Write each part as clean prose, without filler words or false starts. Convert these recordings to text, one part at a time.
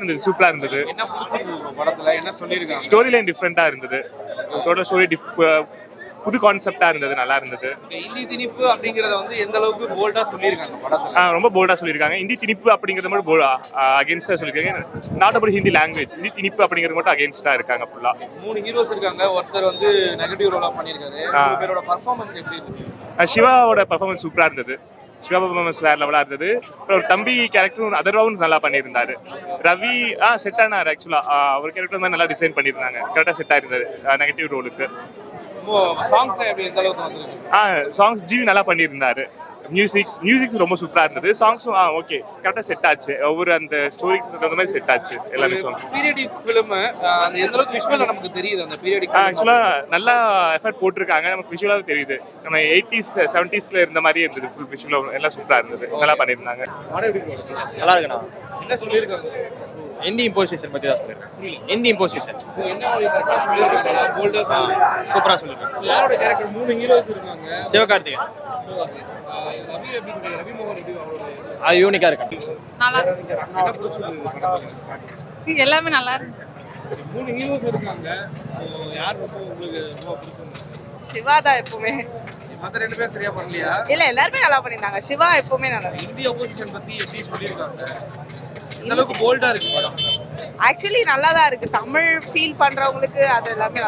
இருந்தது, சூப்பரா இருந்தது. என்ன பிடிச்சிருந்தது படத்துல, என்ன சொல்லியிருக்காங்க? ஸ்டோரி லைன் டிஃப்ரெண்டா இருந்தது. டோட்டல் ஸ்டோரி புது கான்செப்டா இருந்தது, நல்லா இருந்தது. இந்தி திணிப்பு அப்படிங்கறத வந்து எந்த அளவுக்கு போல்டா சொல்லியிருக்காங்க படத்துல? ரொம்ப போல்டா சொல்லியிருக்காங்க. இந்தி திணிப்பு அப்படிங்கிறது மட்டும் அகேன்ஸ்டா சொல்லியிருக்காங்க. Not about Hindi language, Hindi திணிப்பு அப்படிங்கிறது மட்டும் அகேன்ஸ்டா இருக்காங்க ஃபுல்லா. 3 ஹீரோஸ் இருக்காங்க, ஒருத்தர் வந்து நெகட்டிவ் ரோலா பண்ணியிருக்காரு. 3 பேரோட பர்ஃபார்மன்ஸ் எப்படி இருந்துச்சு? சிவாவோட பர்ஃபார்மன்ஸ் சூப்பரா இருந்தது. சிவா பர்ஃபார்மன்ஸ் வேற லெவலா இருந்தது. அப்புறம் தம்பி கேரக்டரும் அதர்வாவும் நல்லா பண்ணியிருந்தாரு. ரவி செட் ஆனார் ஆக்சுவலா. அவர் கேரக்டர் மாதிரி நல்லா டிசைன் பண்ணியிருந்தாங்க. கரெக்டா செட் ஆயிருந்தாரு நெகட்டிவ் ரோலுக்கு. சாங்ஸ் எப்படி எந்த அளவுக்கு வந்திருக்கு? சாங்ஸ் ஜிவி நல்லா பண்ணியிருந்தாரு. மியூசிக்ஸ் ரொம்ப சூப்பரா இருந்தது. சாங்ஸும் ஓகே கரெக்டா செட் ஆச்சு. ஒவ்வொரு அந்த ஸ்டோரிக்கு தகுந்த மாதிரி செட் ஆச்சு எல்லாமே. சாங்ஸ் பீரியடிக் ஃபிலிம் அந்த எந்த அளவுக்கு விஷுவலா நமக்கு தெரியுது? அந்த பீரியடிக் ஆக்சுவலா நல்லா எஃபர்ட் போட்டிருக்காங்க. நமக்கு விஷுவலாவே தெரியுது. நம்ம 80s 70s இருந்த மாதிரியே இருந்தது. ஃபுல் விஷுவல் எல்லாம் சூப்பரா இருந்தது. நல்லா பண்ணியிருந்தாங்க. நல்லா இருக்குண்ணா. என்ன சொல்லியிருக்காங்க? ஹிந்தி இம்போசிஷன் பற்றி தான் சொல்லியிருக்கேன். ஹிந்தி இம்போசிஷன் சூப்பராக சொல்லியிருக்கேன். யாரோட கேரக்டர்? 3 ஹீரோஸ் இருக்காங்க. சிவகார்த்திகேயன் ரவி எப்படி? ரவி மோகன் எப்படி? அது யூனிக்காக இருக்கு. நல்லா என்ன பிடிச்சிருந்தது? எல்லாமே நல்லா இருந்துச்சு. 3 ஹீரோஸ் இருக்காங்க. யார் ரொம்ப உங்களுக்கு ரொம்ப பிடிச்சிருந்தது? சிவா தான் எப்பவுமே. மற்ற 2 பேர் சரியா பண்ணலையா? இல்ல எல்லாருமே நல்லா பண்ணிருந்தாங்க. சிவா எப்பவுமே நல்லா. இந்திய ஆப்போசிஷன் பத்தி எப்படி சொல்லியிருக்காங்க? இந்த அளவுக்கு போல்டா இருக்கு படம். ஆக்சுவலி நல்லா தான் இருக்கு. தமிழ் ஃபீல் பண்றவங்களுக்கு அது எல்லாமே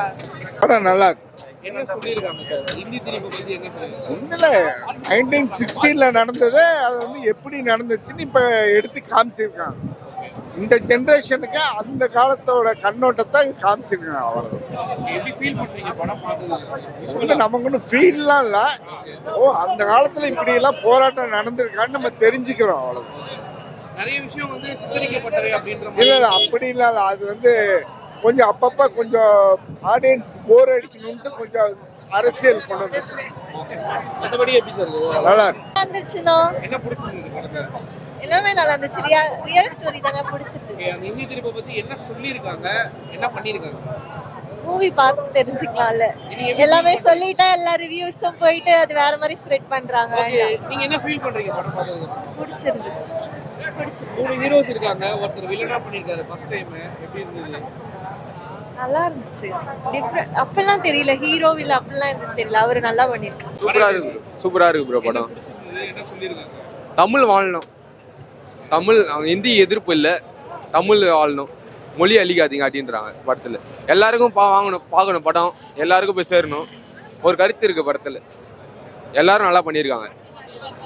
படம் நல்லா இருக்கு. என்ன சொல்லியிருக்காங்க சார்? இந்தி திணிப்பு பத்தி என்ன சொல்லியிருக்காங்க? ஒன்றுல 1960 நடந்தது, அது வந்து எப்படி நடந்துச்சுன்னு இப்போ எடுத்து காமிச்சிருக்காங்க. இந்த ஜென்ரேஷனுக்கு அந்த காலத்தோட கண்ணோட்டத்தை காமிச்சிருக்காங்க. அவ்வளோதான். எப்படி ஃபீல் பண்றீங்க படம் பார்த்தது? ஒன்றும் நமக்கு ஒன்றும் ஃபீல்லாம் இல்லை. அந்த காலத்தில் இப்படியெல்லாம் போராட்டம் நடந்திருக்கான்னு நம்ம தெரிஞ்சுக்கிறோம். அவ்வளோதான். நிறைய விஷயம் வந்து சித்தரிக்கப்பட்டது அப்படின்ற இல்லை இல்லை அப்படி இல்லை. அது வந்து கொஞ்சம் அப்பப்போ கொஞ்சம் ஆடியன்ஸ்க்கு போர் அடிக்கணும்ட்டு கொஞ்சம் அரசியல் கொண்டு வந்து மற்றபடி எப்படி சார் நல்லா இருக்கு. வந்துச்சுனா என்ன பிடிச்சிருந்தது படத்துல? எல்லாமே நல்லா இருந்துச்சு. ரியல் ஸ்டோரி தாங்க பிடிச்சிருந்துச்சு. அந்த இந்தி திணிப்பை பத்தி என்ன சொல்லியிருக்காங்க, என்ன பண்ணியிருக்காங்க? மூவி பார்த்து தெரிஞ்சுக்கலாம்ல. எல்லாமே சொல்லிட்டா எல்லா ரிவ்யூஸும் போயிட்டு அது வேற மாதிரி ஸ்ப்ரெட் பண்றாங்க. நீங்க என்ன ஃபீல் பண்றீங்க படம் பார்த்ததுக்கு? பிடிச்சிருந்துச்சு. 3 ஹீரோஸ் இருக்காங்க, ஒருத்தர் வில்லனா பண்ணிருக்காரு ஃபர்ஸ்ட் டைம். எப்படி இருந்தது? நல்லா இருந்துச்சு. டிஃபரெண்ட் அப்பெல்லாம் தெரியல. ஹீரோ இல்ல அப்பெல்லாம் எனக்கு தெரியல. அவரு நல்லா பண்ணிருக்காரு. சூப்பரா இருக்கு ப்ரோ படம். என்ன சொல்லியிருக்காங்க? தமிழ் வாழணும். தமிழ் ஹிந்தி எதிர்ப்பு இல்லை, தமிழ் வாழணும், மொழி அழிக்காதீங்க அப்படின்றாங்க படத்தில். எல்லாருக்கும் பார்க்கணும் படம், எல்லாருக்கும் போய் சேரணும். ஒரு கருத்து இருக்கு படத்தில். எல்லாரும் நல்லா பண்ணியிருக்காங்க.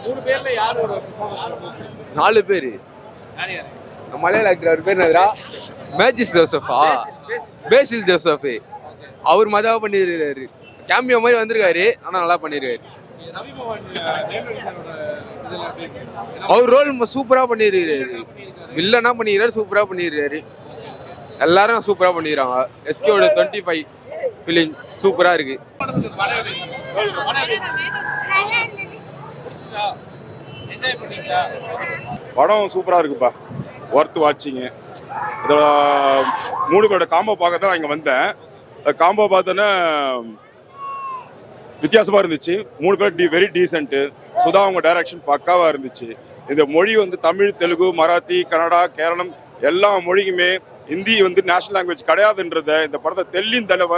3 பேர்ல யாரோட பெர்ஃபார்மன்ஸ்? 4 பேர். யார் யார்? மலையாள ஆக்டர் அவர் பேர் என்னதுரா? மேஜிஸ் ஜோசஃபா? பேசில் ஜோசப். அவர் மஜாவா பண்ணியிருக்காரு. கேமியோ மாதிரி வந்திருக்காரு, ஆனால் நல்லா பண்ணியிருக்காரு. ரவி மோகன் அவர் ரோல் சூப்பரா பண்ணிருக்காரு. வில்லனா பண்ணிருக்காரு, சூப்பரா பண்ணிருக்காரு. எல்லாரும் சூப்பரா பண்ணிடுறாங்க. எஸ்கேவோட 25 ஃபிலிம் சூப்பரா இருக்கு. படம் சூப்பரா இருக்குப்பா, ஒர்த் வாட்சிங்கு. இதோட 3 பேரோட காம்போ பார்க்க தான் இங்கே வந்தேன். காம்போ பார்த்தோன்னா வித்தியாசமாக இருந்துச்சு. 3 பேர் வெரி டீசென்ட்டு. சுதா அவங்க டைரக்ஷன் பக்காவாக இருந்துச்சு. இந்த மொழி வந்து தமிழ், தெலுங்கு, மராத்தி, கன்னடா, கேரளம் எல்லா மொழிக்குமே ஹிந்தி வந்து நேஷனல் லாங்குவேஜ் கிடையாதுன்றத இந்த படத்தை தெல்லின் தலைவா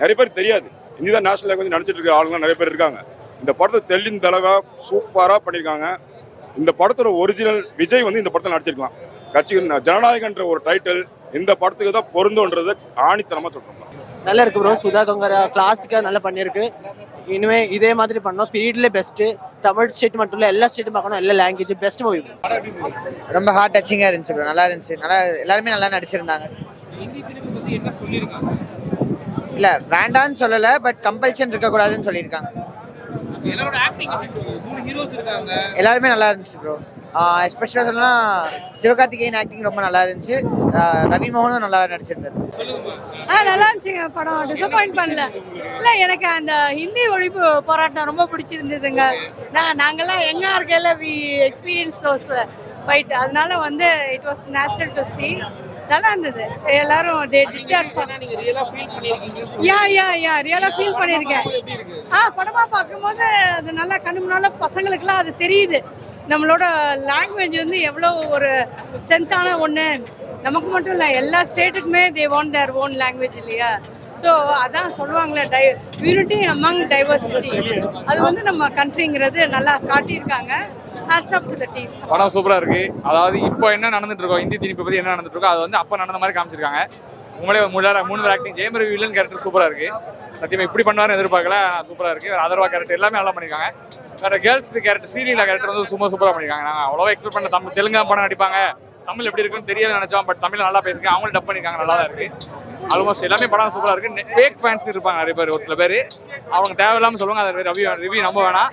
நிறைய பேர் தெரியாது. ஹிந்தி தான் நேஷனல் லாங்குவேஜ் நினச்சிட்டு இருக்க ஆளுங்க நிறைய பேர் இருக்காங்க. இந்த படத்தை தெல்லின் தலைவா சூப்பராக பண்ணியிருக்காங்க. இந்த படத்தோட ஒரிஜினல் விஜய் வந்து இந்த படத்தில் நடிச்சிருக்கலாம். கட்சிகள் ஜனநாயகன்ற ஒரு டைட்டில் இந்த படத்துக்கு தான் பொருந்தோன்றது ஆணித்தனமாக சொல்கிறோம். நல்லா இருக்கு ப்ரோ. சுதா கொங்கரா கிளாசிக்காக நல்லா பண்ணியிருக்கு. இனிமே இதே மாதிரி பண்ணோம். பீரியட்லேயே பெஸ்ட்டு. தமிழ் ஸ்டேட் மட்டும் இல்லை, எல்லா ஸ்டேட்டும் பார்க்கணும், எல்லா லாங்குவேஜ் பெஸ்ட் மூவி. ரொம்ப ஹார்ட் டச்சிங்காக இருந்துச்சு ப்ரோ. நல்லா இருந்துச்சு. நல்லா எல்லாருமே நல்லா நடிச்சிருந்தாங்க. இல்லை வேண்டான்னு சொல்லலை, பட் கம்பல்ஷன் இருக்கக்கூடாதுன்னு சொல்லியிருக்காங்க. எல்லாருமே நல்லா இருந்துச்சு ப்ரோ. எஸ்பெஷலாக சொல்லலாம் சிவகார்த்திகேயன் ஆக்டிங் ரொம்ப நல்லா இருந்துச்சு. ரவி மோகனும் நல்லா நடிச்சிருந்தாரு. நல்லா இருந்துச்சுங்க படம். டிசப்பாயிண்ட் பண்ணல. இல்லை எனக்கு அந்த ஹிந்தி ஒழிப்பு போராட்டம் ரொம்ப பிடிச்சிருந்ததுங்க. நாங்கள்லாம் எங்கே இருக்கையில வி எக்ஸ்பீரியன்ஸ் தோஸ் ஃபைட். அதனால வந்து it was natural to C. நல்லா இருந்தது. எல்லாரும் ரியலாக ஃபீல் பண்ணியிருக்கேன். படமாக பார்க்கும்போது அது நல்லா கண்ணு முன்னால் பசங்களுக்குலாம் அது தெரியுது. நம்மளோட லாங்குவேஜ் வந்து எவ்வளோ ஒரு ஸ்ட்ரென்த்தான ஒன்று. நமக்கு மட்டும் இல்லை எல்லா ஸ்டேட்டுக்குமே they want their own language இல்லையா. ஸோ அதான் சொல்லுவாங்களே யூனிட்டி அமங் டைவர்சிட்டி, அது வந்து நம்ம கண்ட்ரிங்கிறது நல்லா காட்டியிருக்காங்க. Hats off to the team. படம் சூப்பராக இருக்கு. அதாவது இப்போ என்ன நடந்துட்டு இருக்கோம், இந்தி திணிப்பு பற்றி என்ன நடந்துட்டு இருக்கோ அது வந்து அப்போ நடந்த மாதிரி காமிச்சிருக்காங்க. உங்களே மூணு பேர் acting. Jayam Ravi villain character சூப்பராக இருக்கு. சத்தியமா இப்படி பண்ணுவாருன்னு எதிர்பார்க்கல, சூப்பராக இருக்கு. வேறு அதர்வா கேரக்டர் எல்லாமே நல்லா பண்ணியிருக்காங்க. வேறு கேர்ள்ஸ் கேரக்டர் ஸ்ரீலீலா கேரக்டர் வந்து சூப்பராக பண்ணியிருக்காங்க. நாங்கள் அவ்வளோவா எக்ஸ்பெக்ட் பண்ண தமிழ் தெலுங்கு படம் நடிப்பாங்க, தமிழ் எப்படி இருக்குன்னு தெரியாது நினைச்சோம். பட் தமிழ் நல்லா பேசிருக்காங்க, அவங்களும் டப் பண்ணியிருக்காங்க, நல்லா தான் இருக்கு. ஆல்மோஸ்ட் எல்லாமே படம் சூப்பராக இருக்கு. ஃபேக் ஃபேன்ஸ் இருப்பாங்க நிறைய பேர், ஒரு சில பேர் அவங்க தேவையில்லாமல் சொல்லுவாங்க. அதை ரிவ்யூ நம்ப வேணாம்.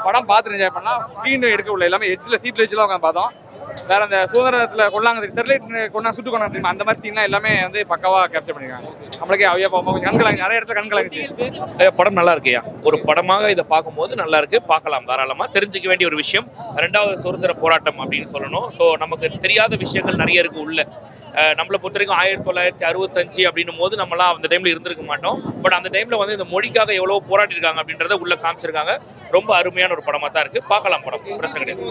படம் பார்த்து என்ஜாய் பண்ணலாம். ஸ்க்ரீன் எடுக்க உள்ள எல்லாமே சீட்ல வச்சுலாம் உட்காந்து பார்த்தோம். வேற அந்த சுதந்திரத்தில் கொள்ளாங்க ஸ்டெர்லைட் சுட்டு கொண்டாந்து அந்த மாதிரி சீன்லாம் எல்லாமே வந்து பக்காவாக கேப்சர் பண்ணிருக்காங்க. நம்மளுக்கே அவையா போகும்போது கண்கலாங்க, நிறைய இடத்துல கண்கலாங்கிச்சு. படம் நல்லா இருக்குயா. ஒரு படமாக இதை பார்க்கும்போது நல்லா இருக்கு, பார்க்கலாம் தாராளமாக. தெரிஞ்சுக்க வேண்டிய ஒரு விஷயம். ரெண்டாவது சுதந்திர போராட்டம் அப்படின்னு சொல்லணும். ஸோ நமக்கு தெரியாத விஷயங்கள் நிறைய இருக்கு உள்ள. நம்மளை பொறுத்த வரைக்கும் 1965 அப்படின்னும் போது நம்மளாம் அந்த டைம்ல இருந்திருக்க மாட்டோம். பட் அந்த டைம்ல வந்து இந்த மொழிக்காக எவ்வளவு போராட்டி இருக்காங்க அப்படின்றத உள்ள காமிச்சிருக்காங்க. ரொம்ப அருமையான ஒரு படமா தான் இருக்கு, பார்க்கலாம். படம் பிரச்சனை கிடையாது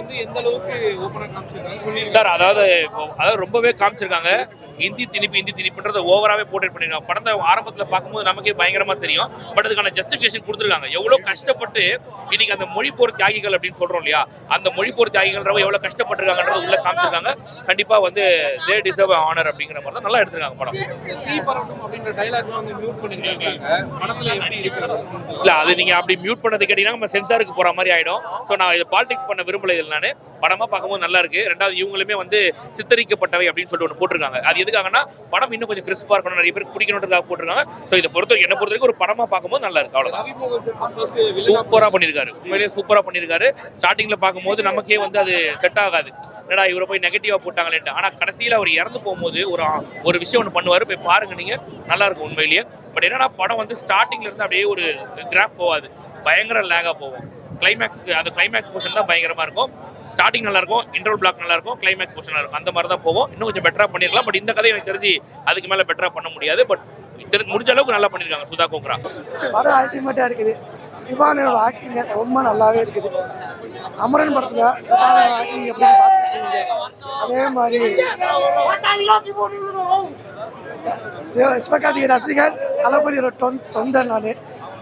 சார். அதாவது ரொம்பவே காமிச்சிருக்காங்க. இந்தி திணிப்புன்றத ஓவராகவே போர்ட்ரேட் பண்ணிருக்காங்க. படத்தை ஆரம்பத்தில் பார்க்கும்போது நமக்கே பயங்கரமா தெரியும். பட் அதுக்கான ஜஸ்டிஃபிகேஷன் கொடுத்துருக்காங்க. எவ்வளவு கஷ்டப்பட்டு இன்னைக்கு அந்த மொழி போர் தியாகிகள் அப்படின்னு சொல்றோம் இல்லையா, அந்த மொழி போர் தியாகிகள் எவ்வளவு கஷ்டப்பட்டிருக்காங்கன்றத உள்ள காமிச்சிருக்காங்க. கண்டிப்பா வந்து தே டிசர்வ் ஆனர் அப்படிங்கிற மாதிரி தான் நல்லா எடுத்திருக்காங்க படம். இல்ல அது நீங்க அப்படி மியூட் பண்ணது கேட்டீங்கன்னா நம்ம சென்சாருக்கு போற மாதிரி ஆயிடும். ஸோ நான் இது பாலிடிக்ஸ் பண்ண விரும்பல. இதில் நான் படமா பார்க்கும்போது நல்லா இருக்கு. ரெண்டாவது இவங்களுமே வந்து சித்தரிக்கப்பட்டவை அப்படின்னு சொல்லிட்டு ஒன்று போட்டிருக்காங்க. அது எதுக்காகனா படம் இன்னும் கொஞ்சம் கிறிஸ்பா இருக்கணும், நிறைய பேர் பிடிக்கணுன்றதாக போட்டிருக்காங்க. ஸோ இதை என்ன பொறுத்த வரைக்கும் ஒரு படமா பார்க்கும்போது நல்லா இருக்கு. அவ்வளவுதான். சூப்பரா பண்ணிருக்காரு, உண்மையிலேயே சூப்பரா பண்ணிருக்காரு. ஸ்டார்டிங்ல பார்க்கும்போது நமக்கே வந்து அது செட் ஆகாது, என்னடா இவரை போய் நெகட்டிவா போட்டாங்களேன்ட்டு. ஆனா கடைசியில அவர் இறந்து போகும்போது ஒரு விஷயம் ஒன்று பண்ணுவாரு, போய் பாருங்க நீங்க, நல்லா இருக்கும் உண்மையிலேயே. பட் என்னன்னா படம் வந்து ஸ்டார்டிங்ல இருந்து அப்படியே ஒரு கிராஃப் போகாது, பயங்கர லேகா போகும். கிளைமேக்ஸ்க்கு அது கிளைமேக்ஸ் போர்ஷன் தான் பயங்கரமா இருக்கும். ஸ்டார்டிங் நல்லா இருக்கும், இன்டர்வல் பிளாக் நல்லா இருக்கும், கிளைமேக்ஸ் போர்ஷன் நல்லா இருக்கும். அந்த மாதிரி தான் போகும். இன்னும் கொஞ்சம் பெட்டரா பண்ணிருக்கலாம். பட் இந்த கதை எனக்கு தெரிஞ்சு அதுக்கு மேல பெட்டரா பண்ண முடியாது. பட் முடிஞ்ச அளவுக்கு நல்லா பண்ணிருக்காங்க சுதா கோங்கரா. படம் அல்டிமேட்டா இருக்குது. சிவானோட ஆக்டிங் ரொம்ப நல்லாவே இருக்குது. அமரன் படத்துல சிவானோட ஆக்டிங் எப்படி பார்த்துருக்கீங்க, அதே மாதிரி சிவகார்த்திகேயன் ரசிகன், தளபதியோட தொண்டன். நான்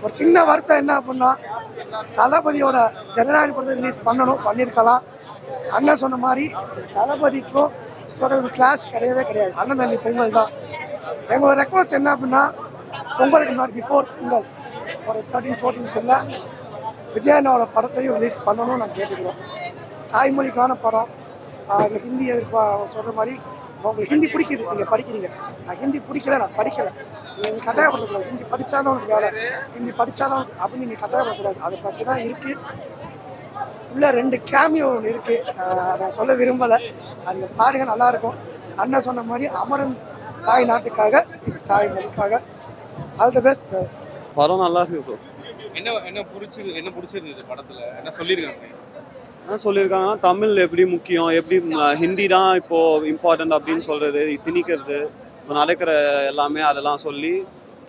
ஒரு சின்ன வருத்தம் என்ன அப்படின்னா, தளபதியோட ஜனநாயக படத்தை ரிலீஸ் பண்ணியிருக்கலாம். அண்ணன் சொன்ன மாதிரி தளபதிக்கும் சிவகார்த்திகேயன் கிளாஸ் கிடையவே கிடையாது. அண்ணன் தம்பி பொங்கல் தான். எங்களோட ரெக்வஸ்ட் என்ன அப்படின்னா, பொங்கலுக்கு முன்னாடி பிஃபோர் பொங்கல் ஒரு 13-14க்குள்ள விஜயனோட படத்தையும் ரிலீஸ் பண்ணணும்னு நான் கேட்டுக்கிறோம். தாய்மொழிக்கான படம். எனக்கு ஹிந்தி சொல்கிற மாதிரி உங்களுக்கு ஹிந்தி பிடிக்குது, நீங்கள் படிக்கிறீங்க. நான் ஹிந்தி பிடிக்கல, நான் படிக்கலை. நீங்கள் கட்டாயப்படுத்தக்கூடாது. ஹிந்தி படித்தாதான் உனக்கு வேலை, ஹிந்தி படித்தாதான் அப்படின்னு நீங்கள் கட்டாயப்படக்கூடாது. அதை பற்றி தான் இருக்குது. உள்ள 2 கேமியோ ஒன்று இருக்குது, அதை சொல்ல விரும்பலை. அது பாருங்கள், நல்லாயிருக்கும். அண்ணன் சொன்ன மாதிரி அமரன் தாய் நாட்டுக்காக, தாய்மொழிக்காக ஆல் தி பெஸ்ட். படம் நல்லா இருக்கு ப்ரோ. என்ன பிடிச்சிருந்தது படத்துல, என்ன சொல்லியிருக்காங்க? என்ன சொல்லியிருக்காங்கன்னா, தமிழ் எப்படி முக்கியம், எப்படி ஹிந்தி தான் இப்போது இம்பார்ட்டண்ட் அப்படின்னு சொல்கிறது, திணிக்கிறது, இப்போ நடக்கிற எல்லாமே அதெல்லாம் சொல்லி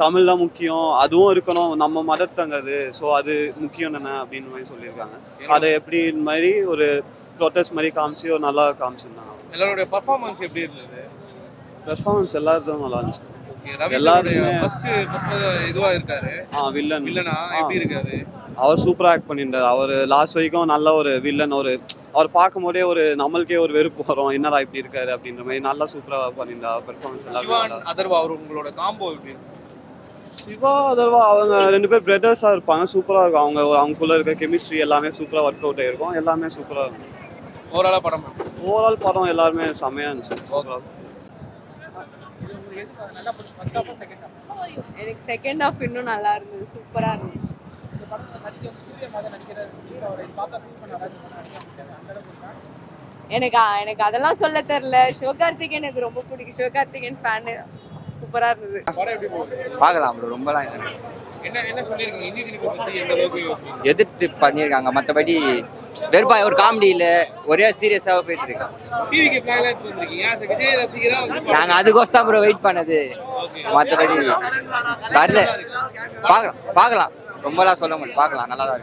தமிழ் தான் முக்கியம், அதுவும் இருக்கணும், நம்ம மதர் டங் அது, ஸோ அது முக்கியம் என்ன அப்படின்னு மாதிரி சொல்லியிருக்காங்க. அதை எப்படி இந்த மாதிரி ஒரு ப்ரொட்டஸ்ட் மாதிரி காமிச்சு ஒரு நல்லா காமிச்சிருந்தாங்க. எல்லாருடைய பர்ஃபார்மன்ஸ் எப்படி இருந்தது? பெர்ஃபார்மன்ஸ் எல்லாருக்கும் நல்லா இருந்துச்சு. எல்லாருமே இதுவா இருக்காரு. வில்லனா எப்படி இருக்காரு? அவர் சூப்பராக ஆக்ட் பண்ணியிருந்தார். அவர் லாஸ்ட் வரைக்கும் நல்ல ஒரு வில்லன். அவர் பார்க்கும் போதே ஒரு நம்மளுக்கே ஒரு வெறுப்பு வரும், என்னடா இப்படி இருக்காரு அப்படின்ற மாதிரி நல்லா சூப்பராக பண்ணியிருந்தார். பெர்ஃபார்மன்ஸ் எல்லாம். அதர்வா அவர் உங்களோட காம்போ எப்படி? சிவா அதர்வா அவங்க 2 பேர் பிரதர்ஸாக இருப்பாங்க. சூப்பராக இருக்கும். அவங்களுக்குள்ள இருக்க கெமிஸ்ட்ரி எல்லாமே சூப்பராக ஒர்க் அவுட் ஆகிருக்கும். எல்லாமே சூப்பராக இருக்கும். ஓவரால் படம் எல்லாருமே செம்மையாக இருந்துச்சு. சூப்பராக. எனக்கு செகண்ட் ஹாஃப் இன்னும் நல்லா இருந்தது, சூப்பரா இருந்தது. எனக்கு அதெல்லாம் சொல்ல தெரியல. சிவகார்த்திகேயன் எனக்கு ரொம்ப பிடிக்கும். சிவகார்த்திகேயன் ஃபேனு. சூப்பரா இருந்தது. பார்க்கலாம் ப்ரோ. ரொம்பலாம் என்ன சொல்லியிருக்கீங்க? இந்தி திணிப்பு பத்தி எந்த அளவுக்கு எதிர்த்து பண்ணியிருக்காங்க. மற்றபடி வெறுப்பா ஒரு காமெடி இல்லை, ஒரே சீரியஸாக போயிட்டு இருக்கேன். நாங்கள் அதுக்கோசம் தான் ப்ரோ வெயிட் பண்ணது. மற்றபடி வரல. பார்க்கலாம். ரொம்பலாம் சொல்ல முடியும். பார்க்கலாம், நல்லா தான் இருக்கு.